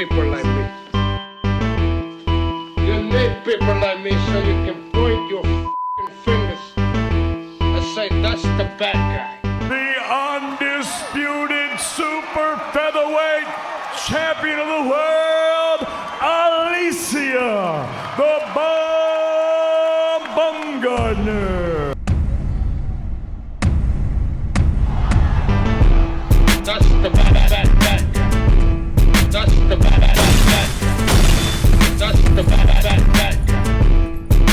people like me. You need people like me so you can point your f***ing fingers and say, that's the bad guy. The undisputed super featherweight champion of the world, Alicia, the Bomb Bumgardner. That's the bad guy. That's the bad guy. That's the bad guy.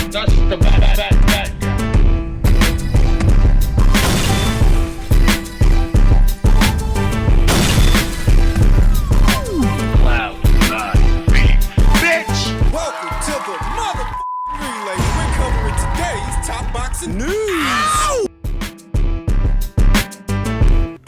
That's the bad guy. Welcome to the motherfucking relay. We're covering today's top boxing news.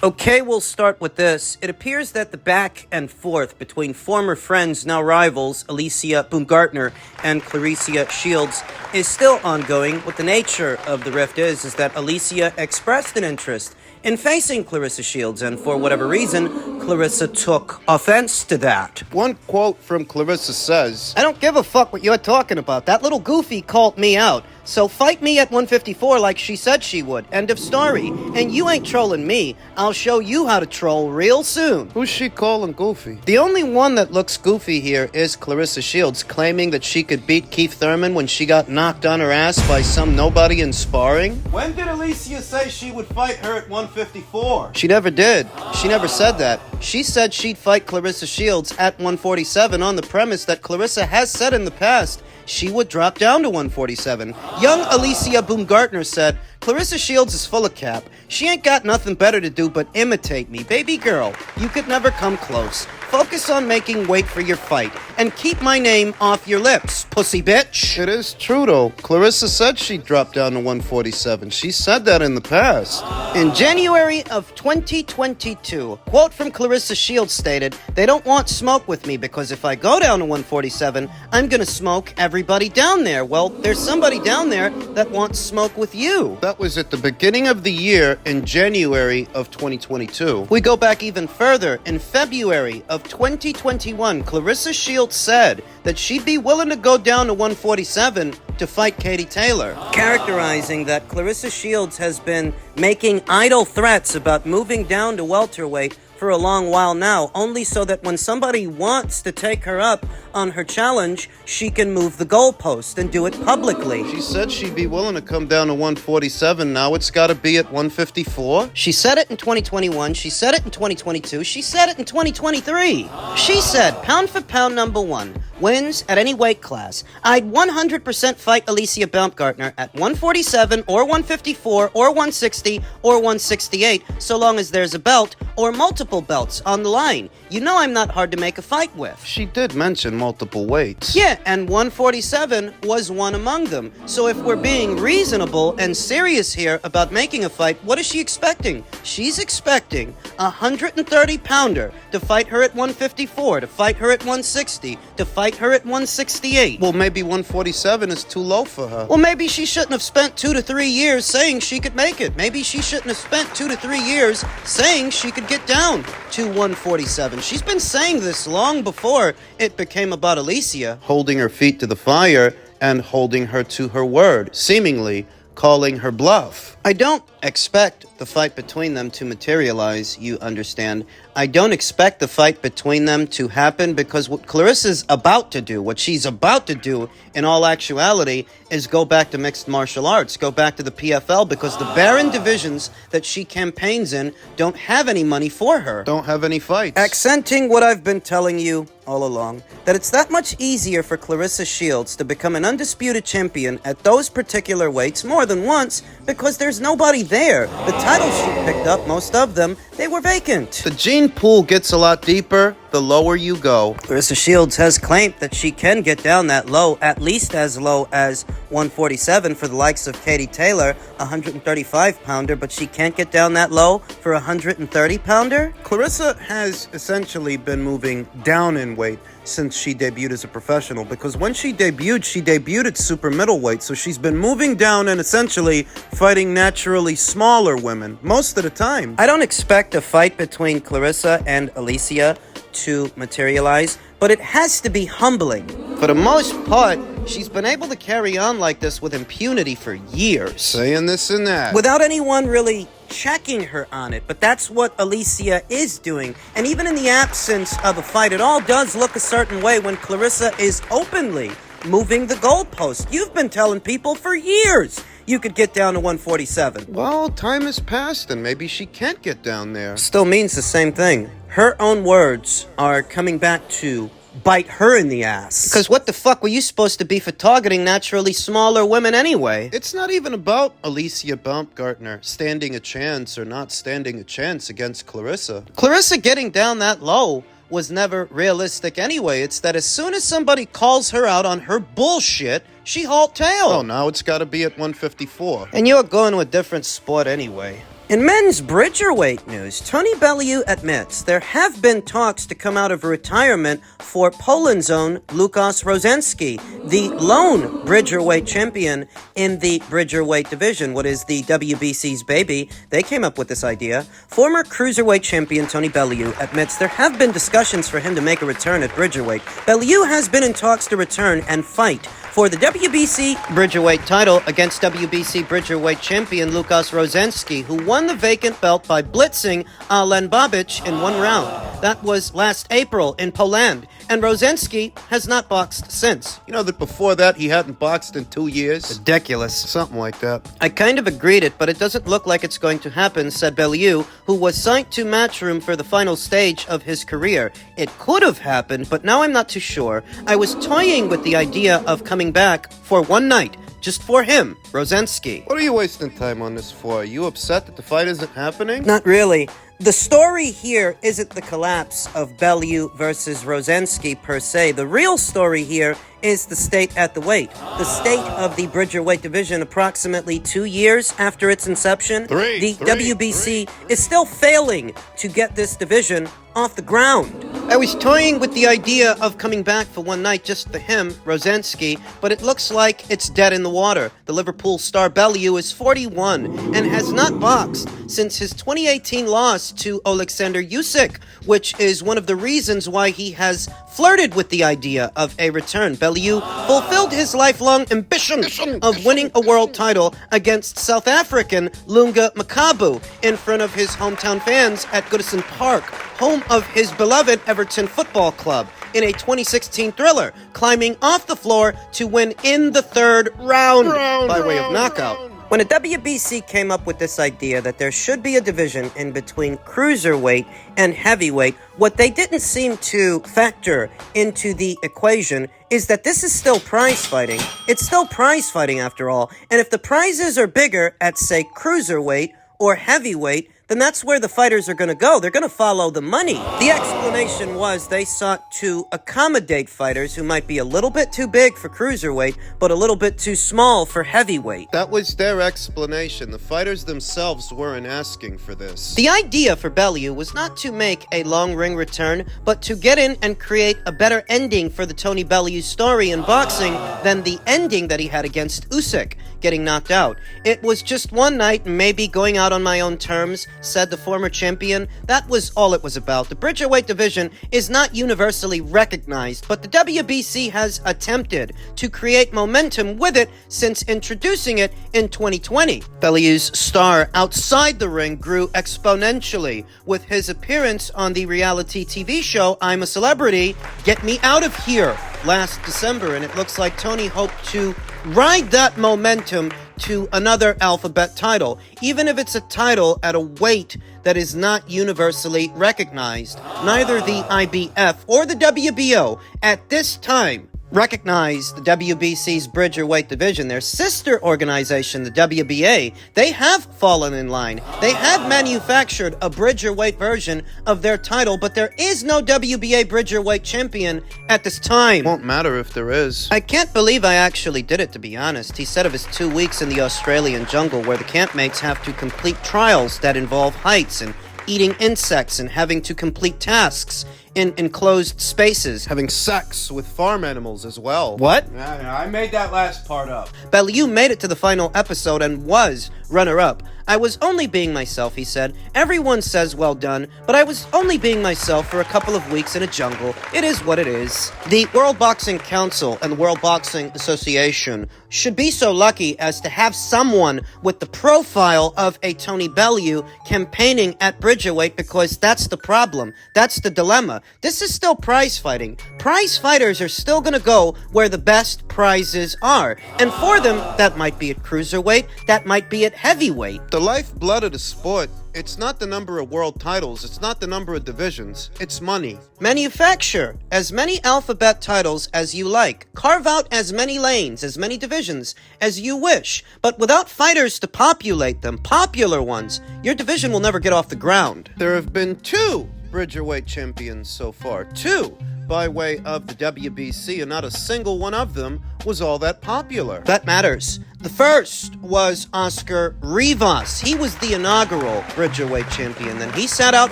Okay, we'll start with this. It appears that the back and forth between former friends, now rivals, Alicia Baumgartner and Claressa Shields is still ongoing. What the nature of the rift is that Alicia expressed an interest in facing Claressa Shields, and for whatever reason, Claressa took offense to that. One quote from Claressa says, I don't give a fuck what you're talking about. That little goofy called me out. So fight me at 154 like she said she would. End of story. And you ain't trolling me. I'll show you how to troll real soon. who's she calling goofy? The only one that looks goofy here is Claressa Shields, claiming that she could beat Keith Thurman when she got knocked on her ass by some nobody in sparring. When did Alicia say she would fight her at 154? She never did. She never said that. She said she'd fight Claressa Shields at 147 on the premise that Claressa has said in the past she would drop down to 147. Young Alicia Baumgartner said, Claressa Shields is full of cap. She ain't got nothing better to do but imitate me. Baby girl, you could never come close. Focus on making weight for your fight and keep my name off your lips, pussy bitch. It is true though. Claressa said she'd drop down to 147. She said that in the past. In January of 2022, a quote from Claressa Shields stated, they don't want smoke with me because if I go down to 147, I'm gonna smoke everybody down there. Well, there's somebody down there that wants smoke with you. That was at the beginning of the year in January of 2022. We go back even further. In February of 2021, Claressa Shields said that she'd be willing to go down to 147 to fight Katie Taylor, characterizing that Claressa Shields has been making idle threats about moving down to welterweight for a long while now, only so that when somebody wants to take her up on her challenge, she can move the goalpost and do it publicly. She said she'd be willing to come down to 147. Now it's got to be at 154. She said it in 2021, she said it in 2022, she said it in 2023. She said, pound for pound number one, wins at any weight class. I'd 100% fight Alicia Baumgartner at 147 or 154 or 160 or 168, so long as there's a belt or multiple belts on the line. You know I'm not hard to make a fight with. She did mention multiple weights. Yeah, and 147 was one among them. So if we're being reasonable and serious here about making a fight, what is she expecting? She's expecting a 130-pounder to fight her at 154, to fight her at 160, to fight her at 168. Well, maybe 147 is too low for her. Well, maybe she shouldn't have spent 2 to 3 years saying she could make it. Maybe she shouldn't have spent 2 to 3 years saying she could get down to 147. She's been saying this long before it became about Alicia. Holding her feet to the fire and holding her to her word, seemingly calling her bluff. I don't expect the fight between them to materialize, you understand. I don't expect the fight between them to happen because what Claressa's about to do, what she's about to do in all actuality, is go back to mixed martial arts, go back to the PFL, because the barren divisions that she campaigns in don't have any money for her. Don't have any fights. Accenting what I've been telling you all along, that it's that much easier for Claressa Shields to become an undisputed champion at those particular weights more than once because there's nobody there. The titles she picked up, most of them, they were vacant. The gene pool gets a lot deeper the lower you go. Claressa Shields has claimed that she can get down that low, at least as low as 147 for the likes of Katie Taylor, a 135-pounder, but she can't get down that low for a 130-pounder? Claressa has essentially been moving down in weight since she debuted as a professional, because when she debuted at super middleweight, so she's been moving down and essentially fighting naturally smaller women most of the time. I don't expect a fight between Claressa and Alicia to materialize but it has to be humbling. For the most part, she's been able to carry on like this with impunity for years, Saying this and that. without anyone really checking her on it. But that's what Alicia is doing. And even in the absence of a fight, it all does look a certain way when Clarissa is openly moving the goalpost. You've been telling people for years you could get down to 147. Well, time has passed and maybe she can't get down there. Still means the same thing. Her own words are coming back to bite her in the ass. Because what the fuck were you supposed to be for targeting naturally smaller women anyway? It's not even about Alicia Baumgartner standing a chance or not standing a chance against Clarissa. Clarissa getting down that low was never realistic anyway. It's that as soon as somebody calls her out on her bullshit, she halt tail. Oh, now it's gotta be at 154. And you're going to a different sport anyway. In men's bridgerweight news, Tony Bellew admits there have been talks to come out of retirement for Poland's own Lukas Rozensky, the lone bridgerweight champion in the bridgerweight division. What is the WBC's baby? They came up with this idea. Former cruiserweight champion Tony Bellew admits there have been discussions for him to make a return at bridgerweight. Bellew has been in talks to return and fight for the WBC Bridgerweight title against WBC Bridgerweight champion Lukas Rozensky, who won the vacant belt by blitzing Alen Babic in one round. That was last April in Poland, and Rozensky has not boxed since. You know that before that he hadn't boxed in 2 years? Ridiculous. Something like that. I kind of agreed it, but it doesn't look like it's going to happen, said Bellew, who was signed to Matchroom for the final stage of his career. It could have happened, but now I'm not too sure. I was toying with the idea of coming back for one night, just for him, Rozensky. What are you wasting time on this for? Are you upset that the fight isn't happening? Not really. The story here isn't the collapse of Bellew versus Rozensky per se. The real story here is the state at the weight. The state of the Bridgerweight division approximately 2 years after its inception. The WBC is still failing to get this division off the ground. I was toying with the idea of coming back for one night just for him, Rozensky, but it looks like it's dead in the water. The Liverpool star Bellew is 41 and has not boxed since his 2018 loss to Alexander Usyk, which is one of the reasons why he has flirted with the idea of a return. Bellew fulfilled his lifelong ambition of winning a world title against South African Lunga Makabu in front of his hometown fans at Goodison Park, home of his beloved Everton Football Club, in a 2016 thriller, climbing off the floor to win in the third round by way of knockout. When the WBC came up with this idea that there should be a division in between cruiserweight and heavyweight, what they didn't seem to factor into the equation is that this is still prize fighting. It's still prize fighting after all. And if the prizes are bigger at, say, cruiserweight or heavyweight, then that's where the fighters are going to go. They're going to follow the money. The explanation was they sought to accommodate fighters who might be a little bit too big for cruiserweight, but a little bit too small for heavyweight. That was their explanation. The fighters themselves weren't asking for this. The idea for Bellew was not to make a long ring return, but to get in and create a better ending for the Tony Bellew story in boxing than the ending that he had against Usyk, getting knocked out. It was just one night, maybe going out on my own terms, said the former champion. That was all it was about. The Bridgerweight division is not universally recognized, but the WBC has attempted to create momentum with it since introducing it in 2020. Bellew's star outside the ring grew exponentially with his appearance on the reality TV show I'm a Celebrity, Get Me Out of Here, last December, and it looks like Tony hoped to ride that momentum to another alphabet title, even if it's a title at a weight that is not universally recognized. Neither the IBF or the WBO at this time recognize the WBC's Bridgerweight division. Their sister organization, the WBA, they have fallen in line. They have manufactured a Bridgerweight version of their title, but there is no WBA Bridgerweight champion at this time. Won't matter if there is. I can't believe I actually did it, to be honest. He said of his 2 weeks in the Australian jungle where the campmates have to complete trials that involve heights and eating insects and having to complete tasks in enclosed spaces. Having sex with farm animals as well. What? I made that last part up. Bellew made it to the final episode and was runner-up. I was only being myself, he said. Everyone says well done, but I was only being myself for a couple of weeks in a jungle. It is what it is. The World Boxing Council and the World Boxing Association should be so lucky as to have someone with the profile of a Tony Bellew campaigning at Bridgerweight, because that's the problem. That's the dilemma. This is still prize fighting. Prize fighters are still going to go where the best prizes are. And for them, that might be at cruiserweight, that might be at heavyweight. The lifeblood of the sport, it's not the number of world titles, it's not the number of divisions, it's money. Manufacture as many alphabet titles as you like. Carve out as many lanes, as many divisions as you wish. But without fighters to populate them, popular ones, your division will never get off the ground. There have been 2 Bridgerweight champions so far. 2 by way of the WBC, and not a single one of them was all that popular. That matters. The first was Oscar Rivas. He was the inaugural Bridgerweight champion. Then he sat out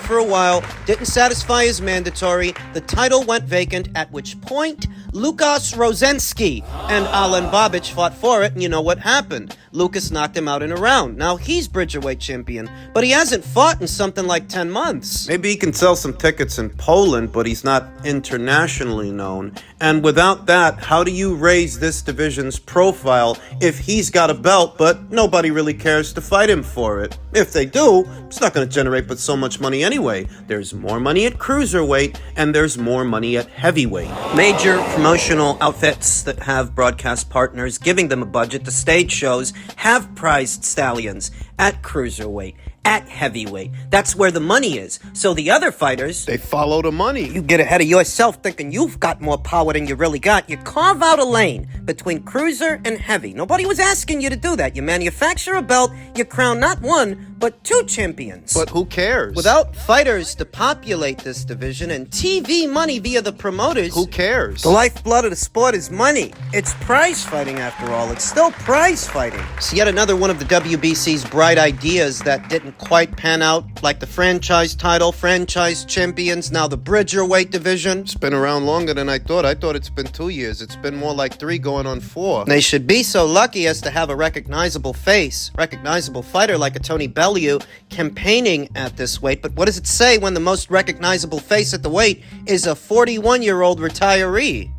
for a while, didn't satisfy his mandatory. The title went vacant, at which point Lukas Rozensky and Alan Babic fought for it, and you know what happened. Lucas knocked him out in a round. Now he's Bridgerweight champion, but he hasn't fought in something like 10 months. Maybe he can sell some tickets in Poland, but he's not internationally known. And without that, how do you raise this division's profile if he's got a belt, but nobody really cares to fight him for it? If they do, it's not going to generate but so much money anyway. There's more money at cruiserweight, and there's more money at heavyweight. Major promotional outfits that have broadcast partners giving them a budget, the stage shows, have prized stallions at cruiserweight, at heavyweight. That's where the money is. So the other fighters, They follow the money. you get ahead of yourself thinking you've got more power than you really got. You carve out a lane between cruiser and heavy. Nobody was asking you to do that. You manufacture a belt, you crown not 1, but 2 champions. But who cares? Without fighters to populate this division and TV money via the promoters, Who cares? the lifeblood of the sport is money. It's prize fighting after all. It's still prize fighting. It's yet another one of the WBC's bright ideas that didn't quite pan out, like the franchise title, franchise champions, now the Bridgerweight division. It's been around longer than I thought. I thought it's been 2 years. It's been more like 3 going on 4. They should be so lucky as to have a recognizable face, recognizable fighter like a Tony Bellew campaigning at this weight. But what does it say when the most recognizable face at the weight is a 41-year-old retiree?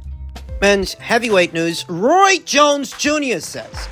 Men's heavyweight news, Roy Jones Jr. says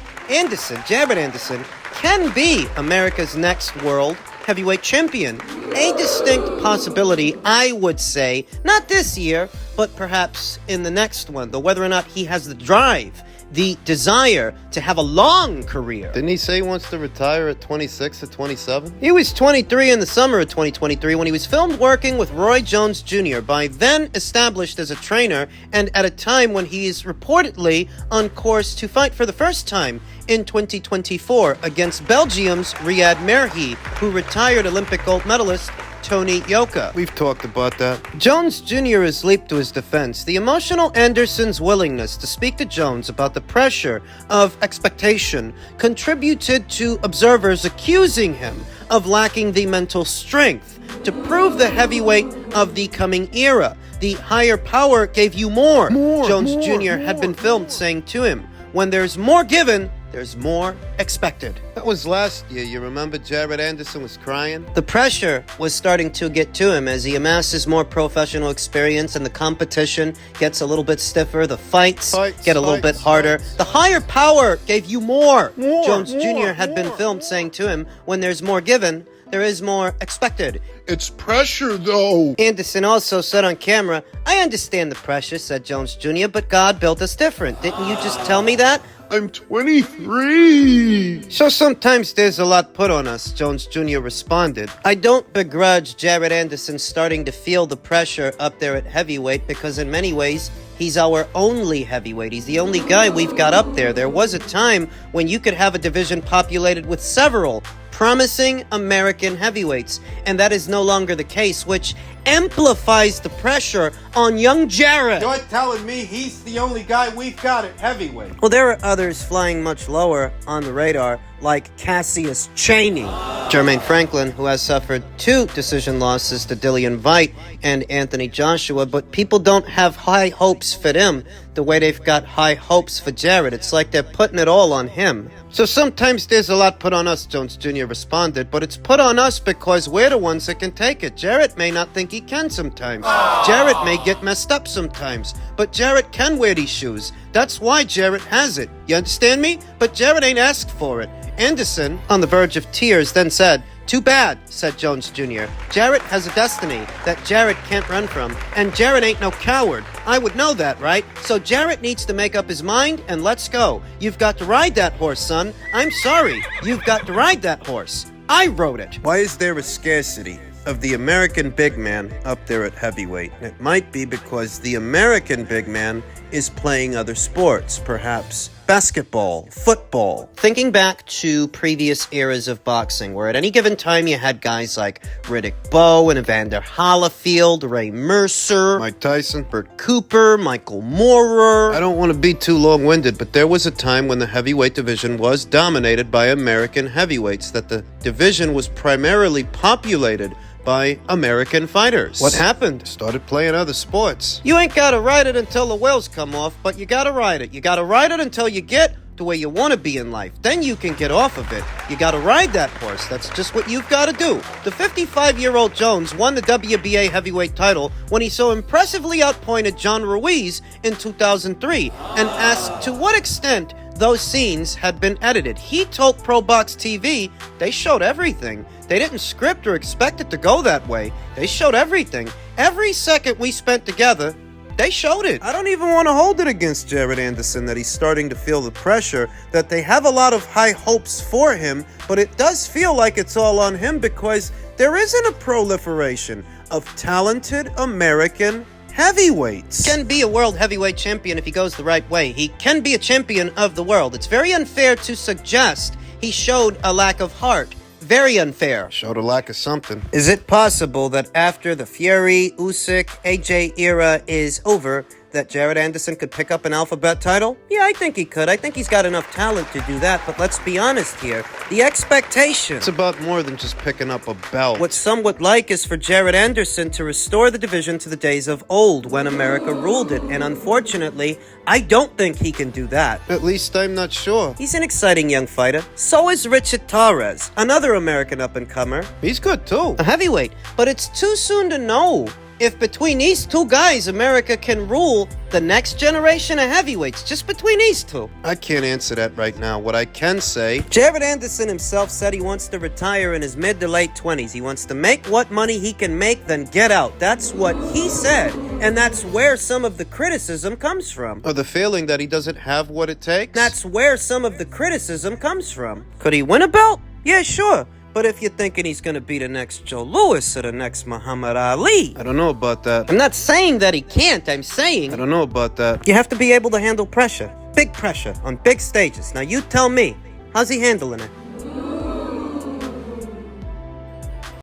Jared Anderson can be America's next world heavyweight champion. A distinct possibility, I would say, not this year, but perhaps in the next one, though whether or not he has the drive, the desire to have a long career. Didn't he say he wants to retire at 26 or 27? He was 23 in the summer of 2023 when he was filmed working with Roy Jones Jr., by then established as a trainer, and at a time when he is reportedly on course to fight for the first time in 2024 against Belgium's Riyad Merhi, who retired Olympic gold medalist Tony Yoka. We've talked about that. Jones Jr. has leaped to his defense. The emotional Anderson's willingness to speak to Jones about the pressure of expectation contributed to observers accusing him of lacking the mental strength to prove the heavyweight of the coming era. The higher power gave you more. Jones Jr. had been filmed saying to him, when there's more given, there's more expected. That was last year. You remember Jared Anderson was crying? The pressure was starting to get to him as he amasses more professional experience and the competition gets a little bit stiffer. The fights get a little bit harder. The higher power gave you more. Jones Jr. had been filmed saying to him, when there's more given, there is more expected. It's pressure, though. Anderson also said on camera, I understand the pressure, said Jones Jr., but God built us different. Didn't you just tell me that? I'm 23. So sometimes there's a lot put on us, Jones Jr. responded. I don't begrudge Jared Anderson starting to feel the pressure up there at heavyweight because in many ways, he's our only heavyweight. He's the only guy we've got up there. There was a time when you could have a division populated with several promising American heavyweights, and that is no longer the case, which amplifies the pressure on young Jared. You're telling me he's the only guy we've got at heavyweight? Well, there are others flying much lower on the radar, like Cassius Chaney. Jermaine Franklin, who has suffered 2 decision losses to Dillian Veit and Anthony Joshua, but people don't have high hopes for him the way they've got high hopes for Jared. It's like they're putting it all on him. So sometimes there's a lot put on us, Jones Jr. responded, but it's put on us because we're the ones that can take it. Jarrett may not think he can sometimes. Jarrett may get messed up sometimes, but Jarrett can wear these shoes. That's why Jarrett has it. You understand me? But Jarrett ain't asked for it. Anderson, on the verge of tears, then said, "Too bad," said Jones Jr. "Jarrett has a destiny that Jarrett can't run from, and Jarrett ain't no coward. I would know that, right? So Jarrett needs to make up his mind, and let's go. You've got to ride that horse, son. I'm sorry. You've got to ride that horse. I rode it." Why is there a scarcity of the American big man up there at heavyweight? It might be because the American big man is playing other sports, perhaps basketball, football. Thinking back to previous eras of boxing, where at any given time you had guys like Riddick Bowe and Evander Holyfield, Ray Mercer, Mike Tyson. Bert Cooper, Michael Moorer. I don't want to be too long-winded, but there was a time when the heavyweight division was dominated by American heavyweights, that the division was primarily populated by American fighters. What happened? Started playing other sports. You ain't gotta ride it until the wheels come off, but you gotta ride it. You gotta ride it until you get to where you want to be in life. Then you can get off of it. You gotta ride that horse. That's just what you've gotta do. The 55-year-old Jones won the WBA heavyweight title when he so impressively outpointed John Ruiz in 2003 and asked to what extent those scenes had been edited. He told Pro Box TV they showed everything. They didn't script or expect it to go that way. They showed everything. Every second we spent together, they showed it. I don't even want to hold it against Jarrett Anderson that he's starting to feel the pressure, that they have a lot of high hopes for him, but it does feel like it's all on him because there isn't a proliferation of talented American heavyweights. He can be a world heavyweight champion if he goes the right way. He can be a champion of the world. It's very unfair to suggest he showed a lack of heart. Very unfair. Showed a lack of something. Is it possible that after the Fury, Usyk, AJ era is over, that Jarrett Anderson could pick up an alphabet title? Yeah, I think he could. I think he's got enough talent to do that, but let's be honest here. The expectation... It's about more than just picking up a belt. What some would like is for Jarrett Anderson to restore the division to the days of old when America ruled it, and unfortunately, I don't think he can do that. At least I'm not sure. He's an exciting young fighter. So is Richard Torres, another American up-and-comer. He's good too. A heavyweight, but it's too soon to know if between these two guys, America can rule the next generation of heavyweights, just between these two. I can't answer that right now. What I can say... Jarrett Anderson himself said he wants to retire in his mid to late 20s. He wants to make what money he can make, then get out. That's what he said, and that's where some of the criticism comes from. Or the feeling that he doesn't have what it takes? That's where some of the criticism comes from. Could he win a belt? Yeah, sure. But if you're thinking he's gonna be the next Joe Louis or the next Muhammad Ali... I don't know about that. I'm not saying that he can't, I'm saying... I don't know about that. You have to be able to handle pressure. Big pressure on big stages. Now you tell me, how's he handling it?